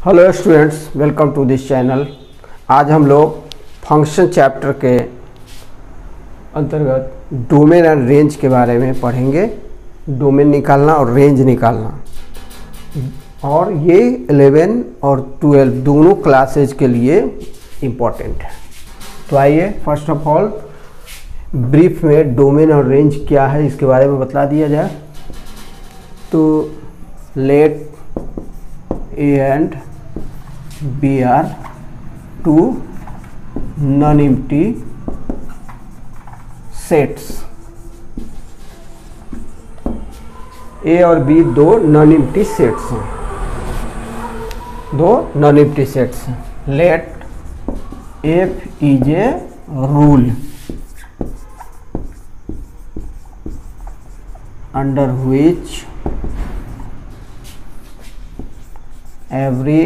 Hello students, welcome to this channel. आज हम लोग फंक्शन चैप्टर के अंतर्गत डोमेन एंड रेंज के बारे में पढ़ेंगे। डोमेन निकालना और रेंज निकालना, और ये 11 और 12 दोनों क्लासेज के लिए इम्पॉर्टेंट है। तो आइए फर्स्ट ऑफ ऑल ब्रीफ में डोमेन और रेंज क्या है इसके बारे में बता दिया जाए। तो late A and B are two non-empty sets। A और B दो non-empty sets हैं, दो non-empty sets हैं। Let F is a rule under which every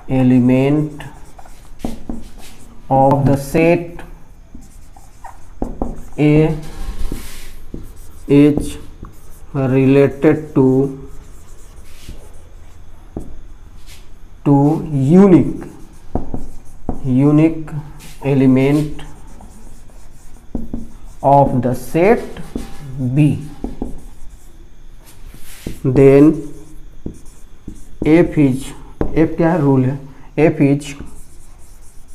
element of the set A is related to unique element of the set B, then F क्या है, rule है। F is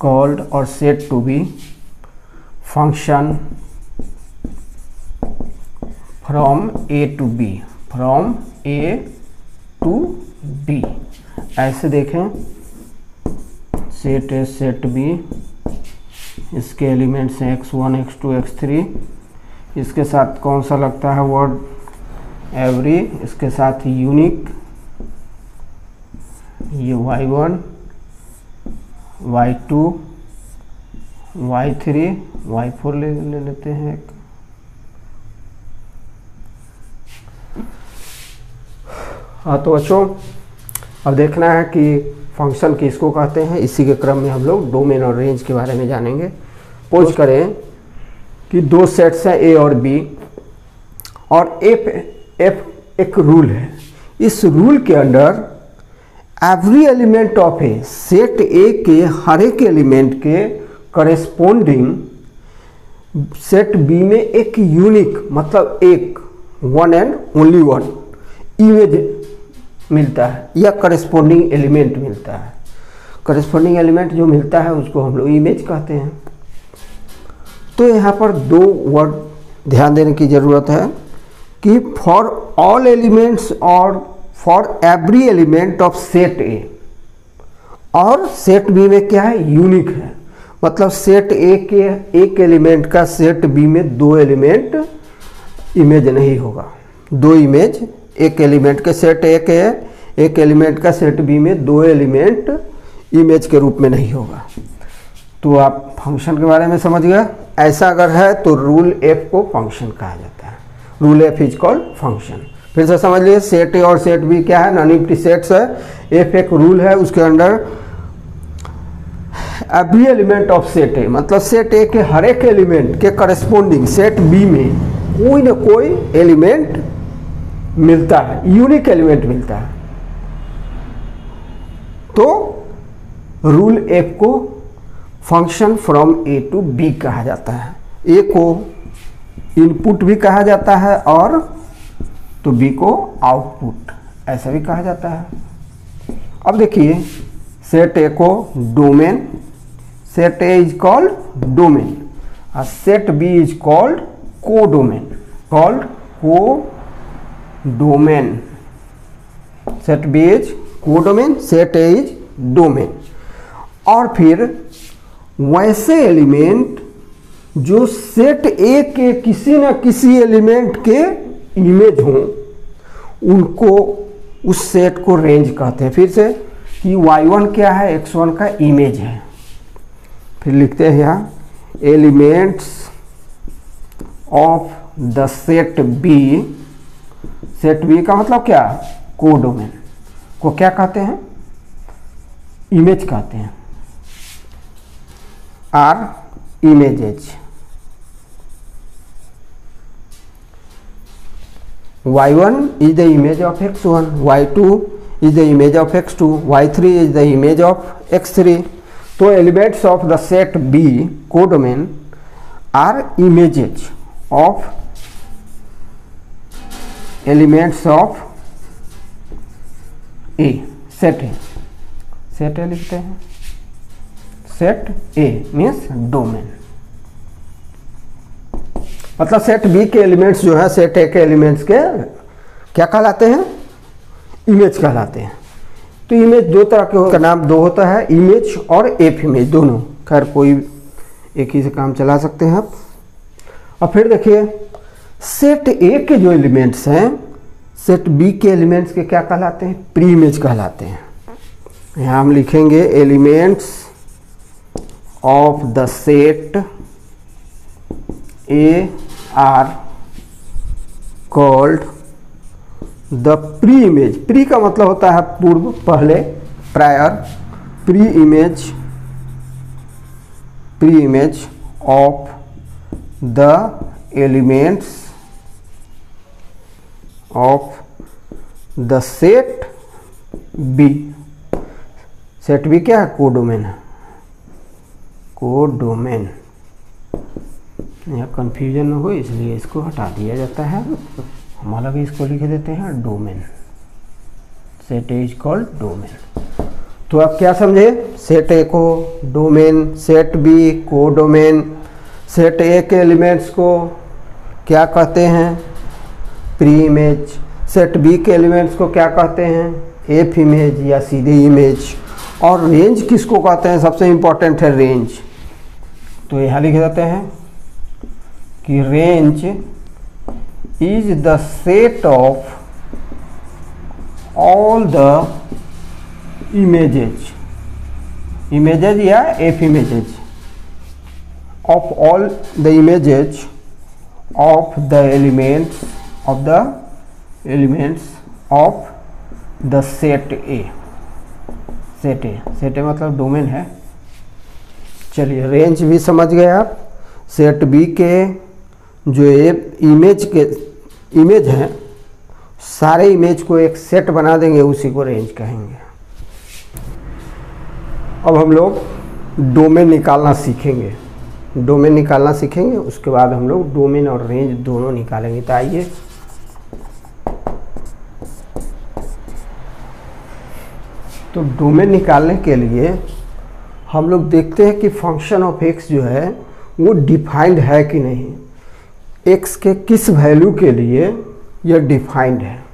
called or said to be function from A to B, from A to B। ऐसे देखें, set A set B, इसके elements हैं x1 x2 x3। इसके साथ कौन सा लगता है वर्ड, एवरी। इसके साथ यूनिक, ये y1 y2 y3 y4 ले लेते हैं एक। हाँ तो बच्चों, अब देखना है कि फंक्शन किसको कहते हैं। इसी के क्रम में हम लोग डोमेन और रेंज के बारे में जानेंगे। पोज करें कि दो सेट्स हैं A और B, और F एक रूल है। इस रूल के अंदर every element of a set ए के हर एक एलिमेंट के करेस्पोंडिंग सेट बी में एक यूनिक, मतलब एक one and only one image मिलता है, या करेस्पोंडिंग एलिमेंट मिलता है। करेस्पोंडिंग एलिमेंट जो मिलता है उसको हम लोग इमेज कहते हैं। तो यहाँ पर दो वर्ड ध्यान देने की ज़रूरत है कि फॉर ऑल एलिमेंट्स और for every element of set ए, और सेट बी में क्या है, यूनिक है। मतलब सेट ए के एक एलिमेंट का सेट बी में दो एलिमेंट इमेज नहीं होगा। दो इमेज एक एलिमेंट के सेट ए के एक एलिमेंट का सेट बी में दो एलिमेंट इमेज के रूप में नहीं होगा। तो आप फंक्शन के बारे में समझ गए। ऐसा अगर है तो रूल एफ को फंक्शन कहा जाता है। Rule F is called function. फिर से समझ लीजिए, सेट ए और सेट बी क्या है, नॉन एम्प्टी सेट्स है। एफ एक रूल है, उसके अंदर एवरी एलिमेंट ऑफ सेट ए, मतलब सेट ए के हर एक एलिमेंट के करस्पोंडिंग सेट बी में कोई ना कोई एलिमेंट मिलता है, यूनिक एलिमेंट मिलता है। तो रूल एफ को function from a to b कहा जाता है। ए को इनपुट भी कहा जाता है और तो बी को आउटपुट ऐसा भी कहा जाता है। अब देखिए, सेट ए को domain, set A is called domain, और set B is called codomain, called codomain. Set B is codomain, set A is domain. और फिर वैसे एलिमेंट जो सेट ए के किसी न किसी एलिमेंट के इमेज हों, उनको उस सेट को रेंज कहते हैं। फिर से कि y1 क्या है, x1 का इमेज है। फिर लिखते हैं यहाँ elements of the set b. Set b का मतलब क्या, कोडोमेन को क्या कहते हैं, इमेज कहते हैं, are images. y1 is the image of x1, y2 is the image of x2, y3 is the image of x3. तो elements of the set b codomain are images of elements of a, set a, set a लिखते हैं, set a means domain, मतलब set b के elements जो है set ए के elements के क्या कहलाते हैं, इमेज कहलाते हैं। तो इमेज दो तरह के का नाम दो होता है, इमेज और एफ इमेज दोनों, खैर कोई एक ही से काम चला सकते हैं आप। और फिर देखिए सेट ए के जो एलिमेंट्स हैं सेट बी के एलिमेंट्स के क्या कहलाते हैं, प्री इमेज कहलाते हैं। यहाँ हम लिखेंगे elements of the set a are called the pre image. Pre का मतलब होता है पूर्व, पहले, prior. Pre image of the elements of the set b. Set b क्या है, कोडोमेन है, कोडोमेन। यहाँ कन्फ्यूजन न हो इसलिए इसको हटा दिया जाता है, हम अलग इसको लिख देते हैं domain. Set A is called domain. तो आप क्या समझे, सेट ए को डोमेन, सेट बी को डोमेन, सेट ए के एलिमेंट्स को क्या कहते हैं, प्री इमेज, सेट बी के एलिमेंट्स को क्या कहते हैं, एफ इमेज या सीधे इमेज। और रेंज किसको कहते हैं, सबसे इंपॉर्टेंट है रेंज। तो यहाँ लिख देते हैं कि range is the set of all the images या f images of all the images of the elements of the set A। Set ए मतलब डोमेन है। चलिए रेंज भी समझ गए आप। सेट बी के जो इमेज हैं सारे इमेज को एक सेट बना देंगे, उसी को रेंज कहेंगे। अब हम लोग डोमेन निकालना सीखेंगे, उसके बाद हम लोग डोमेन और रेंज दोनों निकालेंगे। तो आइए तो डोमेन निकालने के लिए हम लोग देखते हैं कि फंक्शन ऑफ एक्स जो है वो डिफाइंड है कि नहीं, एक्स के किस वैल्यू के लिए यह डिफाइंड है,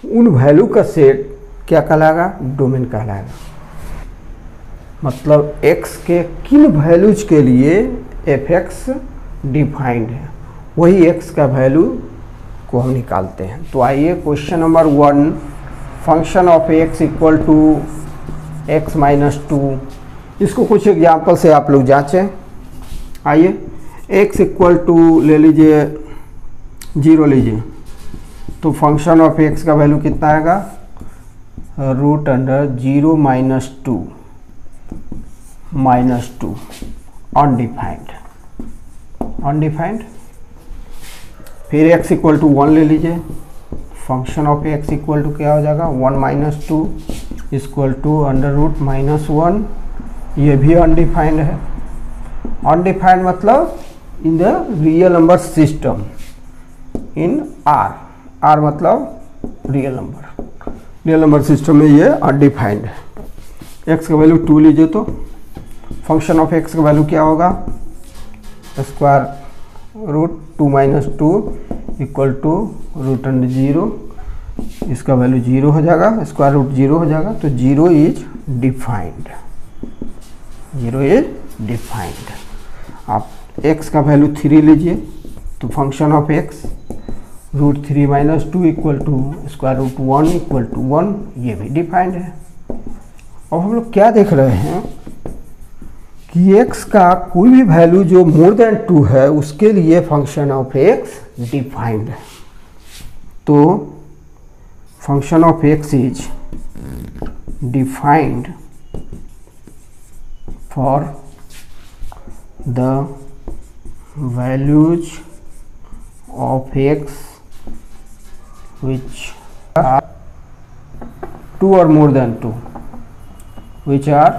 उन वैल्यू का सेट क्या कहलाएगा, डोमेन कहलाएगा। मतलब एक्स के किन वैल्यूज के लिए एफ एक्स डिफाइंड है, वही एक्स का वैल्यू को हम निकालते हैं। तो आइए question number 1, function of x equal to x minus 2, इसको कुछ एग्जाम्पल से आप लोग जांचें। आइए x इक्वल टू ले लीजिए 0 लीजिए, तो फंक्शन ऑफ x का वैल्यू कितना आएगा, √0 माइनस 2 अनडिफाइंड। फिर x इक्वल टू 1 ले लीजिए, function of x equal to क्या हो जाएगा, 1 माइनस 2 इक्वल टू √-1, ये भी अनडिफाइंड है। अनडिफाइंड मतलब in the real number system, in are मतलब रियल नंबर सिस्टम में ये अनडिफाइंड है। एक्स का वैल्यू 2 लीजिए, तो फंक्शन ऑफ एक्स का वैल्यू क्या होगा, √2 माइनस 2 इक्वल टू √0, इसका वैल्यू 0 हो जाएगा, √0 हो जाएगा, तो 0 इज डिफाइंड। आप x का वैल्यू 3 लीजिए, तो function of x √3 minus 2 equal to √1 equal to 1, ये भी डिफाइंड है। अब हम लोग क्या देख रहे हैं कि x का कोई भी वैल्यू जो मोर देन 2 है उसके लिए फंक्शन ऑफ x डिफाइंड है। तो function of x is defined for the values of x which are 2 or more than 2, which are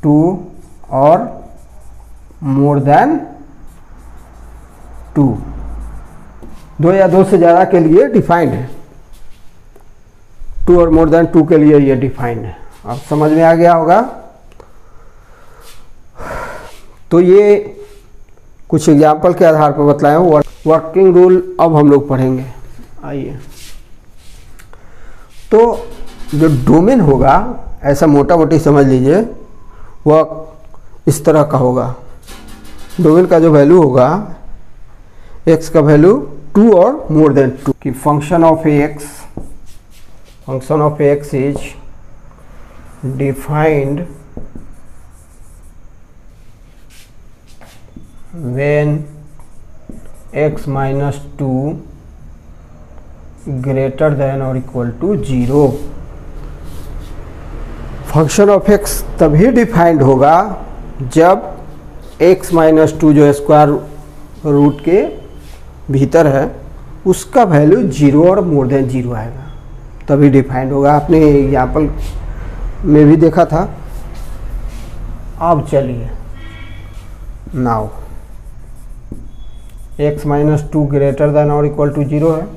2 or more than 2, 2 या 2 से ज़्यादा के लिए डिफाइंड है, 2 और मोर देन 2 के लिए ये डिफाइंड है। अब समझ में आ गया होगा। तो ये कुछ एग्जाम्पल के आधार पर बतलाए हूँ। वर्किंग रूल अब हम लोग पढ़ेंगे। आइए, तो जो डोमेन होगा ऐसा मोटा मोटी समझ लीजिए, वह इस तरह का होगा। डोमेन का जो वैल्यू होगा, x का वैल्यू 2 और मोर देन 2 की function of x is defined when x minus 2 greater than or equal to 0। Function of x तभी डिफाइंड होगा जब x माइनस 2 जो स्क्वायर रूट के भीतर है उसका वैल्यू 0 और मोर देन 0 आएगा, तभी डिफाइंड होगा। आपने एग्जाम्पल में भी देखा था। अब चलिए, now x minus 2 greater than और इक्वल टू 0 है।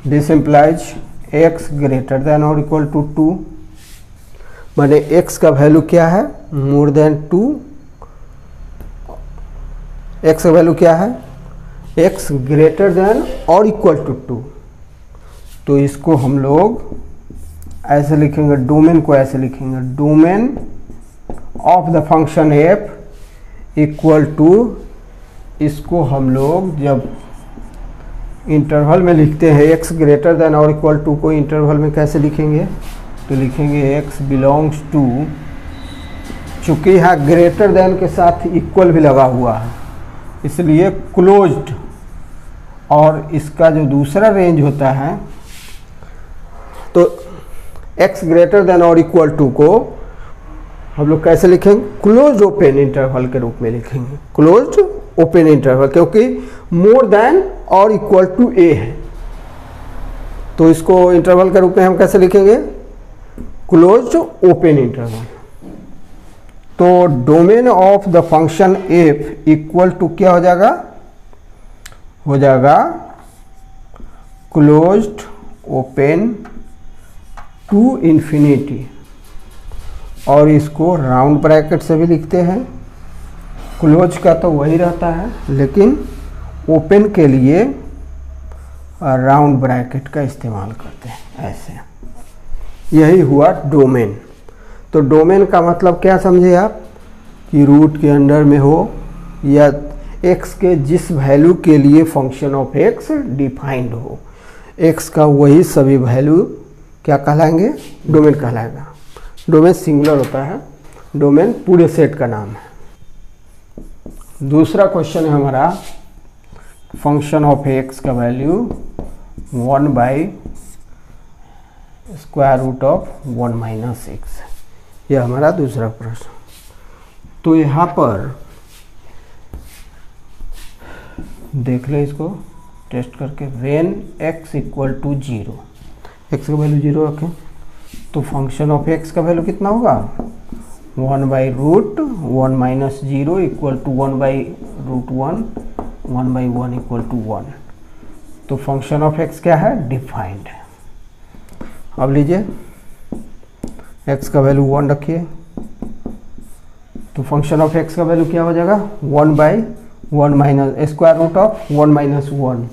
This implies x greater than और इक्वल टू 2, माने x का वैल्यू क्या है, मोर देन 2। x का वैल्यू क्या है, x ग्रेटर देन और इक्वल टू 2। तो इसको हम लोग ऐसे लिखेंगे, डोमेन को ऐसे लिखेंगे, domain of the function f equal to, इसको हम लोग जब इंटरवल में लिखते हैं x ग्रेटर देन और इक्वल टू को इंटरवल में कैसे लिखेंगे, तो लिखेंगे x बिलोंग्स टू, चूँकि यहाँ ग्रेटर देन के साथ इक्वल भी लगा हुआ है इसलिए क्लोज्ड, और इसका जो दूसरा रेंज होता है तो x ग्रेटर देन और इक्वल टू को हम लोग कैसे लिखेंगे, क्लोज्ड ओपन इंटरवल के रूप में लिखेंगे, क्लोज्ड ओपन इंटरवल, क्योंकि मोर देन और इक्वल टू a है। तो इसको इंटरवल के रूप में हम कैसे लिखेंगे, क्लोज्ड ओपन इंटरवल। तो domain of the function f equal to क्या हो जाएगा, हो जाएगा क्लोज्ड ओपन टू इन्फिनिटी, और इसको राउंड ब्रैकेट से भी लिखते हैं। क्लोज का तो वही रहता है, लेकिन ओपन के लिए राउंड ब्रैकेट का इस्तेमाल करते हैं ऐसे। यही हुआ डोमेन। तो डोमेन का मतलब क्या समझे आप, कि रूट के अंडर में हो या x के जिस वैल्यू के लिए फंक्शन ऑफ x डिफाइंड हो, x का वही सभी वैल्यू क्या कहलाएंगे, डोमेन कहलाएगा। डोमेन सिंगुलर होता है, डोमेन पूरे सेट का नाम है। दूसरा क्वेश्चन है हमारा, फंक्शन ऑफ x का value 1 by square root of 1 minus x, यह हमारा दूसरा प्रश्न। तो यहाँ पर देख ले इसको टेस्ट करके, when x equal to 0, x का वैल्यू 0 रखें तो फंक्शन ऑफ x का वैल्यू कितना होगा, 1 by root 1 minus 0 equal to 1 by root 1, 1 by 1 equal to 1। तो फंक्शन ऑफ x क्या है, डिफाइंड है। अब लीजिए x का वैल्यू 1 रखिए, तो फंक्शन ऑफ x का वैल्यू क्या हो जाएगा, 1 by 1 minus square root of 1 minus 1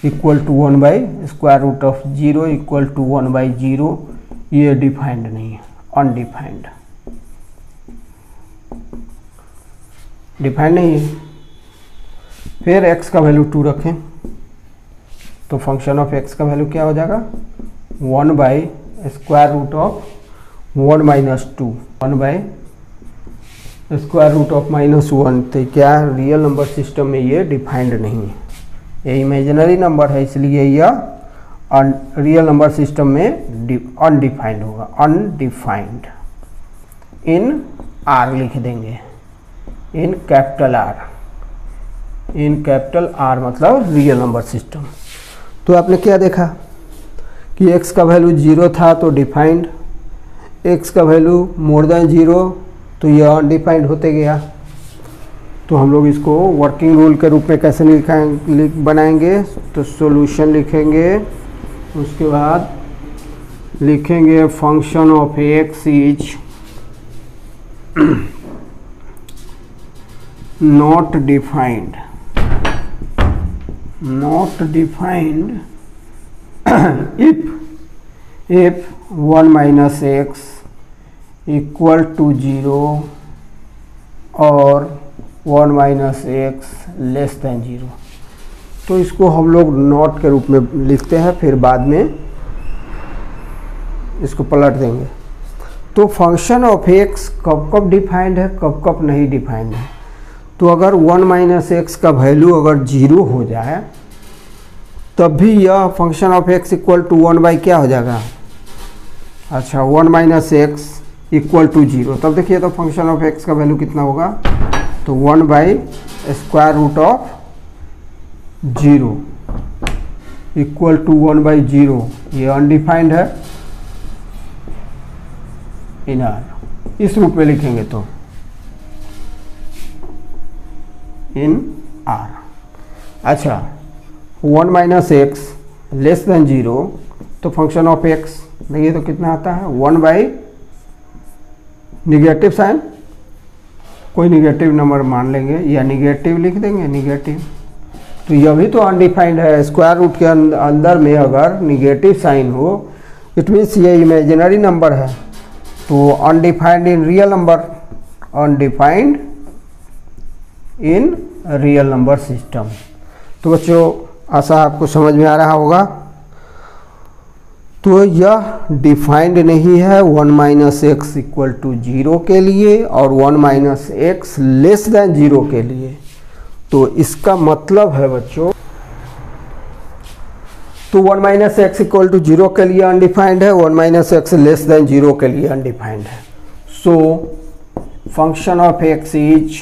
equal to 1 by square root of 0 equal to 1 by 0। ये डिफाइंड नहीं है, अनडिफाइंड, डिफाइंड नहीं है। फिर x का वैल्यू 2 रखें तो फंक्शन ऑफ x का वैल्यू क्या हो जाएगा, 1 by square root of 1 minus 2, 1 by square root of minus 1। तो क्या रियल नंबर सिस्टम में ये डिफाइंड नहीं है, ये इमेजिनरी नंबर है, इसलिए यह रियल नंबर सिस्टम में अनडिफाइंड होगा, अनडिफाइंड। इन R लिख देंगे, in capital R, in capital R मतलब रियल नंबर सिस्टम। तो आपने क्या देखा कि x का वैल्यू 0 था तो डिफाइंड, x का वैल्यू मोर देन 0 तो यह अनडिफाइंड होते गया। तो हम लोग इसको वर्किंग रूल के रूप में कैसे बनाएंगे, तो सॉल्यूशन लिखेंगे, उसके बाद लिखेंगे function of x is not defined if 1 minus x equal to 0 और 1 minus x less than 0। तो इसको हम लोग नॉट के रूप में लिखते हैं, फिर बाद में इसको पलट देंगे। तो फंक्शन ऑफ x कब कब डिफाइंड है, कब कब नहीं डिफाइंड है। तो अगर 1 माइनस एक्स का वैल्यू अगर 0 हो जाए तब भी यह function of x equal to 1 by क्या हो जाएगा, अच्छा 1 माइनस एक्स इक्वल टू 0। तब देखिए तो फंक्शन ऑफ x का वैल्यू कितना होगा, तो 1 by square root of 0 equal to 1 by 0। ये अनडिफाइंड है इन आर, इस रूप में लिखेंगे तो इन आर। अच्छा 1 माइनस एक्स लेस देन 0 तो फंक्शन ऑफ एक्स देखिए तो कितना आता है 1 बाई निगेटिव साइन, कोई निगेटिव नंबर मान लेंगे या निगेटिव लिख देंगे निगेटिव। तो यह भी तो अनडिफाइंड है, स्क्वायर रूट के अंदर में अगर निगेटिव साइन हो इट मीन्स ये इमेजिनरी नंबर है, तो अनडिफाइंड इन रियल नंबर, अनडिफाइंड इन रियल नंबर सिस्टम। तो बच्चों आशा आपको समझ में आ रहा होगा। तो यह डिफाइंड नहीं है 1 माइनस एक्स इक्वल टू 0 के लिए और 1 माइनस एक्स लेस देन 0 के लिए। तो इसका मतलब है बच्चों, तो 1 माइनस एक्स इक्वल टू 0 के लिए अनडिफाइंड है, 1 माइनस एक्स लेस देन 0 के लिए अनडिफाइंड है। So function of x is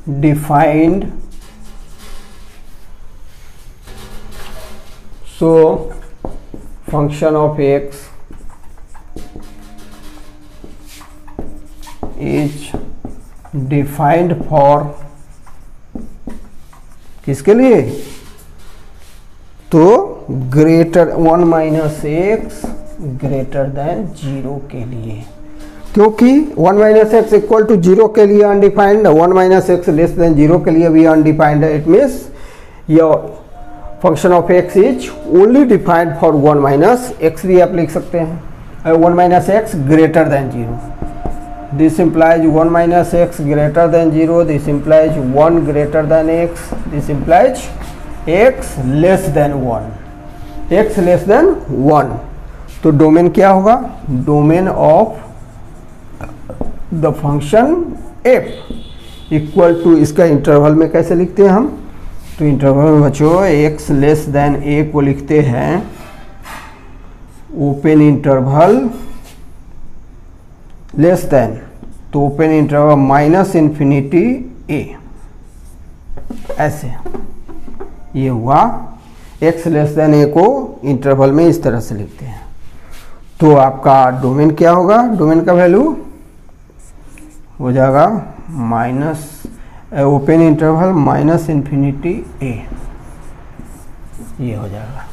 defined, so function of x is defined for किसके लिए, तो greater 1 minus x greater than 0 के लिए। क्योंकि 1 माइनस एक्स इक्वल टू 0 के लिए undefined, 1 minus x less than 0 के लिए भी अनडिफाइंड है। It means your function of x is only defined for 1 minus x भी आप लिख सकते हैं, 1 minus x greater than 0। This implies 1 minus x greater than 0, this implies 1 greater than x, this implies x less than 1, x less than 1। तो domain क्या होगा, domain of the function f equal to, इसका interval में कैसे लिखते हैं हम, तो इंटरवल में बच्चों x लेस देन a को लिखते हैं ओपन इंटरवल लेस देन, तो open interval minus infinity a, ऐसे ये हुआ। x लेस देन a को इंटरवल में इस तरह से लिखते हैं। तो आपका डोमेन क्या होगा, डोमेन का वैल्यू हो जाएगा minus open interval minus infinity a, ये हो जाएगा।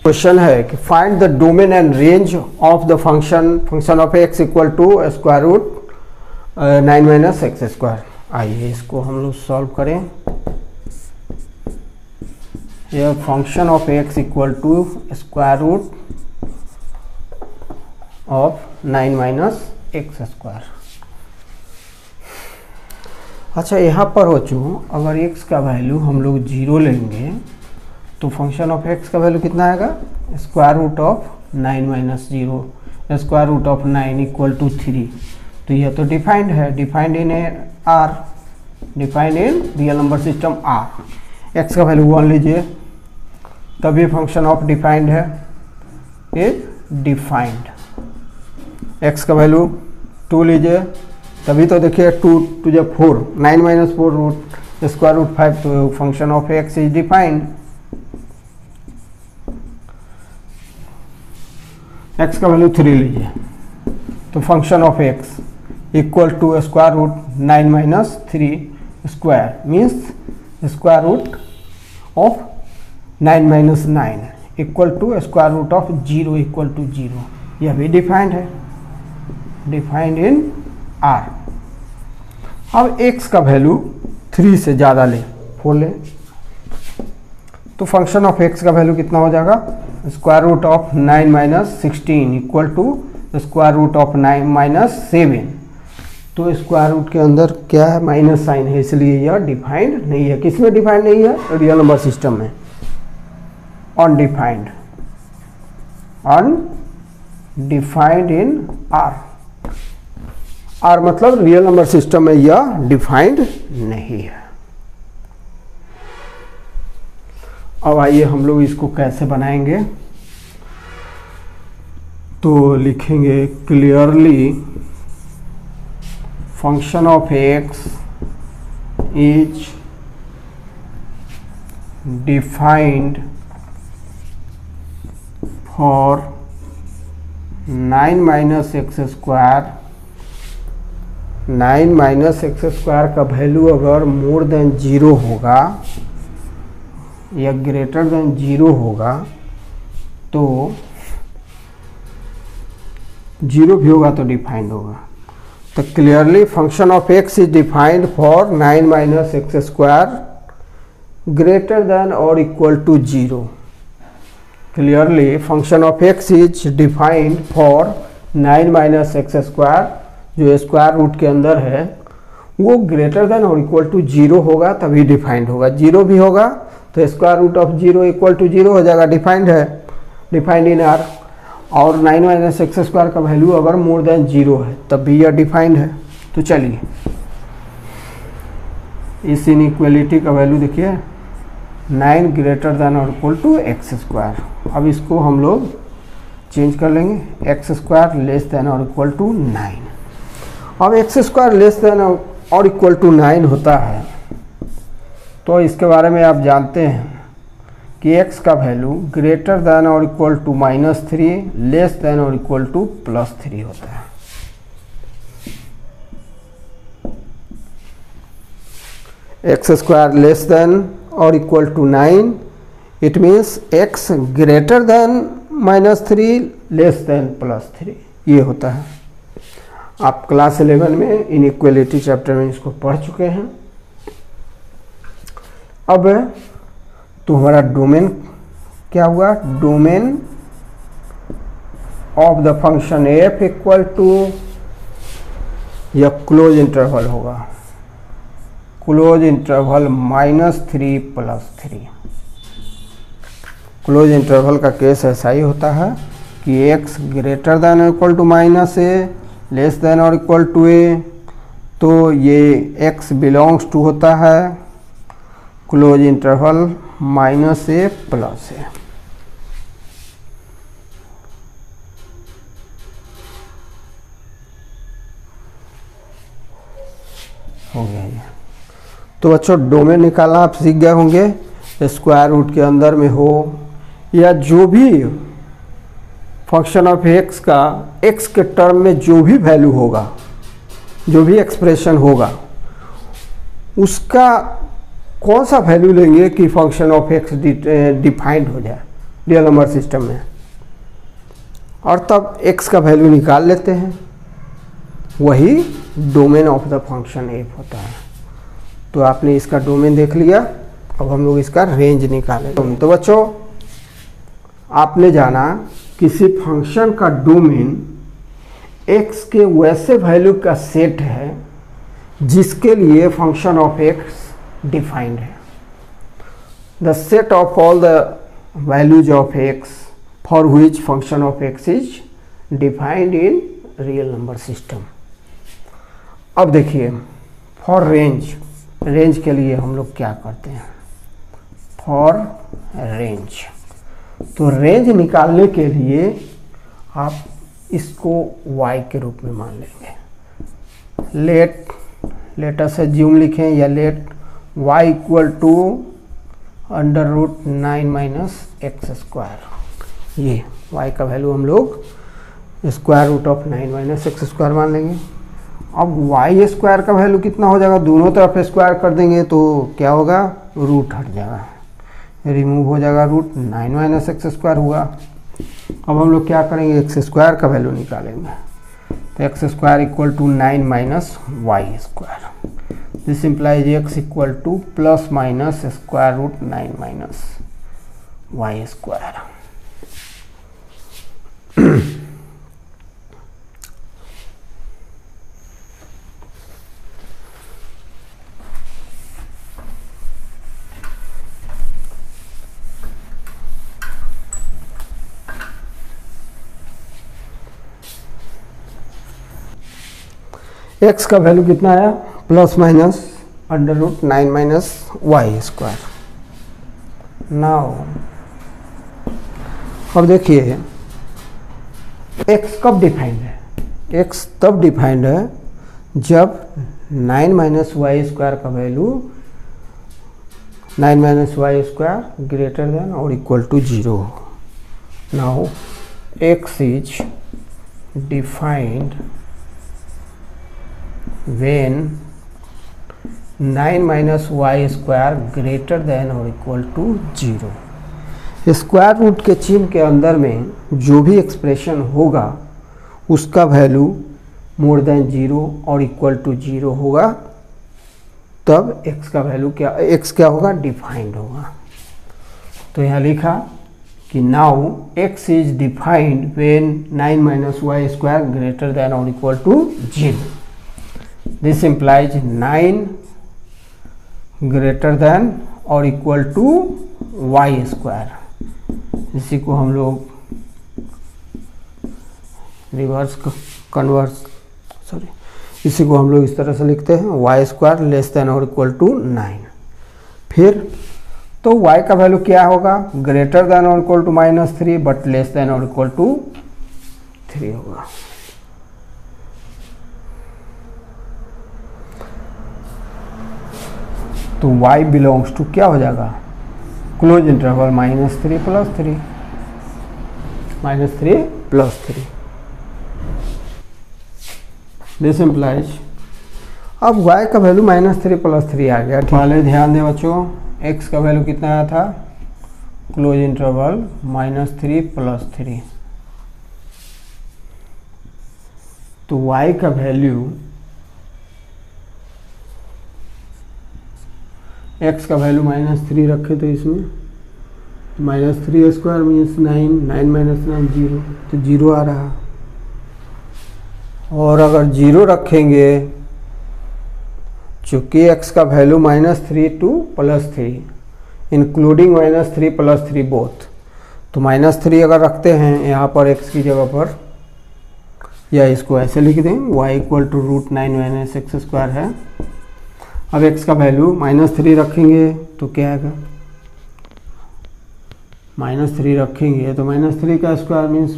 क्वेश्चन है कि find the domain and range of the function of x equal to square root 9 minus x square. आइए इसको हम लोग सॉल्व करें। यह function of x equal to square root of 9 minus x square. अच्छा यहाँ पर हो चूँ अगर x का वैल्यू हम लोग 0 लेंगे तो फंक्शन ऑफ x का वैल्यू कितना आएगा, square root of 9 minus 0, square root of 9 equal to 3। तो यह तो डिफाइंड है, defined in R, defined in real number system R. x का वैल्यू 1 लीजिए तभी फंक्शन ऑफ डिफाइंड है, इज डिफाइंड। x का वैल्यू 2 लीजिए तभी तो देखिए 2 टू ज 4, 9 माइनस 4 रूट स्क्वायर रूट 5, तो function of x is defined. X का वैल्यू 3 लीजिए, तो function of x equal to square root 9 minus 3 square means square root of 9 minus 9 equal to square root of 0 equal to 0। यह भी defined है, defined in R. अब x का value 3 से ज़्यादा ले, 4 ले, तो फंक्शन ऑफ x का वैल्यू कितना हो जाएगा, square root of 9 minus 16 equal to square root of 9 minus 7। तो स्क्वायर रूट के अंदर क्या है, माइनस साइन है, इसलिए यह डिफाइंड नहीं है। किस में डिफाइंड नहीं है, रियल नंबर सिस्टम में, undefined, undefined in R. R मतलब रियल नंबर सिस्टम में यह डिफाइंड नहीं है। अब आइए हम लोग इसको कैसे बनाएंगे, तो लिखेंगे clearly function of x is defined for 9 minus x square. 9 minus x square का वैल्यू अगर मोर देन 0 होगा या ग्रेटर देन 0 होगा, तो 0 भी होगा तो डिफाइंड होगा। तो clearly function of x is defined for 9 minus x square greater than और equal to 0। Clearly function of x is defined for 9 minus x square, जो स्क्वायर रूट के अंदर है वो ग्रेटर देन और इक्वल टू 0 होगा तभी डिफाइंड होगा। 0 भी होगा तो square root of 0 equal to 0 हो जाएगा, डिफाइंड है, डिफाइंड इन आर। और 9 माइनस एक्स स्क्वायर का वैल्यू अगर मोर देन 0 है तब भी यह डिफाइंड है। तो चलिए इस इनइक्वालिटी का वैल्यू देखिए 9 ग्रेटर देन और इक्वल टू एक्स स्क्वायर। अब इसको हम लोग चेंज कर लेंगे, एक्स स्क्वायर लेस देन और इक्वल टू 9। अब एक्स स्क्वायर लेस देन और इक्वल टू 9 होता है तो इसके बारे में आप जानते हैं कि x का वैल्यू ग्रेटर देन और इक्वल टू -3 लेस देन और इक्वल टू +3 होता है। एक्स स्क्वायर लेस देन और equal to 9, it means x greater than -3 less than +3, ये होता है। आप क्लास 11 में इनइक्वालिटी चैप्टर में इसको पढ़ चुके हैं। अब तो हमारा डोमेन क्या हुआ, domain of the function f equal to, यह क्लोज इंटरवल होगा, क्लोज इंटरवल -3 +3। क्लोज इंटरवल का केस ऐसा ही होता है कि x ग्रेटर देन और equal to -a less than और इक्वल टू a, तो ये x बिलोंग्स टू होता है क्लोज इंटरवल -a +a। हो गया ये। तो बच्चों डोमेन निकालना आप सीख गए होंगे, स्क्वायर रूट के अंदर में हो या जो भी फंक्शन ऑफ एक्स का एक्स के टर्म में जो भी वैल्यू होगा, जो भी एक्सप्रेशन होगा, उसका कौन सा वैल्यू लेंगे कि फंक्शन ऑफ एक्स डिफाइंड हो जाए रियल नंबर सिस्टम में, और तब एक्स का वैल्यू निकाल लेते हैं, वही domain of the function F होता है। तो आपने इसका डोमेन देख लिया, अब हम लोग इसका रेंज निकालेंगे। तो बच्चों आपने जाना किसी फंक्शन का डोमेन एक्स के वैसे वैल्यू का सेट है जिसके लिए फंक्शन ऑफ एक्स डिफाइंड है। The set of all the values of x for which function of x is defined in real number system. अब देखिए फॉर रेंज, रेंज के लिए हम लोग क्या करते हैं, फॉर रेंज, तो रेंज निकालने के लिए आप इसको y के रूप में मान लेंगे, लेट अस एज्यूम लिखें या let y equal to under root 9 minus x square. ये y का वैल्यू हम लोग square root of 9 minus x square मान लेंगे। अब y स्क्वायर का वैल्यू कितना हो जाएगा, दोनों तरफ स्क्वायर कर देंगे तो क्या होगा, रूट हट जाएगा, रिमूव हो जाएगा, रूट 9 माइनस एक्स स्क्वायर हुआ। अब हम लोग क्या करेंगे, एक्स स्क्वायर का वैल्यू निकालेंगे। तो x square equal to 9 minus y square, this implies x equal to plus minus square root 9 minus y square. X का वैल्यू कितना आया, plus minus under root 9 minus y square. Now अब देखिए x कब defined है, x तब defined है जब 9 माइनस वाई स्क्वायर का value 9 minus y square greater than और equal to 0। Now x is defined when 9 minus y square greater than or equal to 0। Square root के चिन्ह के अंदर में जो भी एक्सप्रेशन होगा उसका वैल्यू मोर देन 0 और इक्वल टू 0 होगा, तब x का वैल्यू क्या, x क्या होगा, डिफाइंड होगा। तो यहाँ लिखा कि now x is defined when 9 minus y square greater than और equal to 0। This implies 9 greater than और इक्वल टू वाई स्क्वायर। इसी को हम लोग इसी को हम लोग इस तरह से लिखते हैं, वाई स्क्वायर लेस देन और इक्वल टू 9। फिर तो y का वैल्यू क्या होगा, ग्रेटर देन और equal to -3 but less than और इक्वल टू 3 होगा। तो y बिलोंग्स टू क्या हो जाएगा, close interval -3 plus 3, -3 plus 3। This implies अब y का वैल्यू -3 प्लस 3 आ गया। पहले ध्यान दें बच्चों, x का वैल्यू कितना आया था, क्लोज इंटरवल -3 प्लस 3। तो y का वैल्यू, x का वैल्यू -3 रखे तो इसमें -3 स्क्वायर मीन्स 9, 9 माइनस 9 0, तो 0 आ रहा। और अगर 0 रखेंगे, चूँकि x का value -3 to +3 including -3 plus 3 both, तो -3 अगर रखते हैं यहाँ पर x की जगह पर, या इसको ऐसे लिख दें, y equal to root 9 minus x square है। अब x का वैल्यू -3 रखेंगे तो क्या आएगा, -3 रखेंगे तो -3 का square means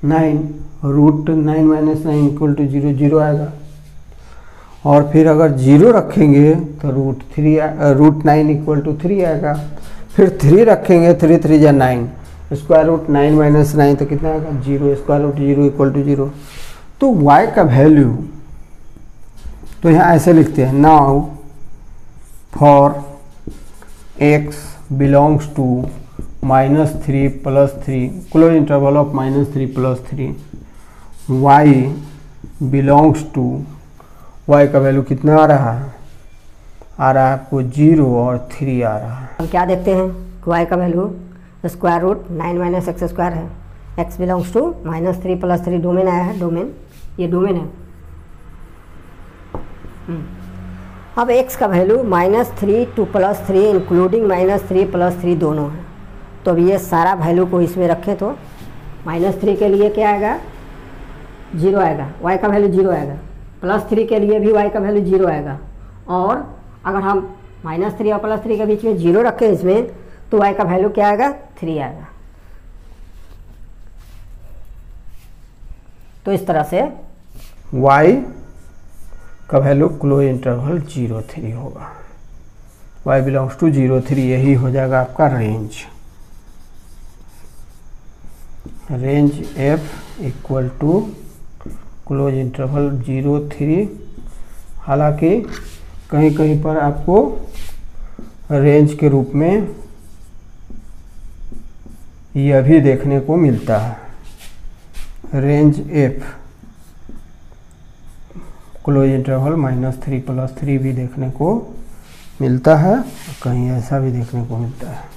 9, root 9 minus 9 equal to 0, 0 आएगा। और फिर अगर 0 रखेंगे तो रूट 9 इक्वल टू 3 आएगा। फिर 3 रखेंगे, 3 3 या 9, स्क्वायर रूट 9 माइनस 9 तो कितना आएगा, 0, स्क्वायर रूट 0 इक्वल टू 0। तो y का वैल्यू तो यहाँ ऐसे लिखते हैं, now for x belongs to -3 plus 3, close interval of -3 plus 3, y belongs to, y का वैल्यू कितना आ रहा है, आ रहा है आपको 0 और 3 आ रहा है। हम क्या देखते हैं कि y का value square root 9 minus x square है, x belongs to -3 plus 3, domain आया है, डोमेन, ये डोमेन है। अब x का वैल्यू -3 टू +3 इंक्लूडिंग -3 प्लस 3 दोनों है। तो अब ये सारा वैल्यू को इसमें रखें तो -3 के लिए क्या आएगा, 0 आएगा, y का वैल्यू 0 आएगा, +3 के लिए भी y का वैल्यू 0 आएगा। और अगर हम -3 और +3 के बीच में 0 रखें इसमें, तो y का वैल्यू क्या आएगा, 3 आएगा। तो इस तरह से y का वैल्यू क्लोज इंटरवल 0-3 होगा। y बिलोंग्स टू 0-3 यही हो जाएगा आपका range. Range f equal to close interval 0-3। हालांकि कहीं कहीं पर आपको रेंज के रूप में यह भी देखने को मिलता है। रेंज f क्लोज इंटरवल -3 + 3 भी देखने को मिलता है, कहीं ऐसा भी देखने को मिलता है।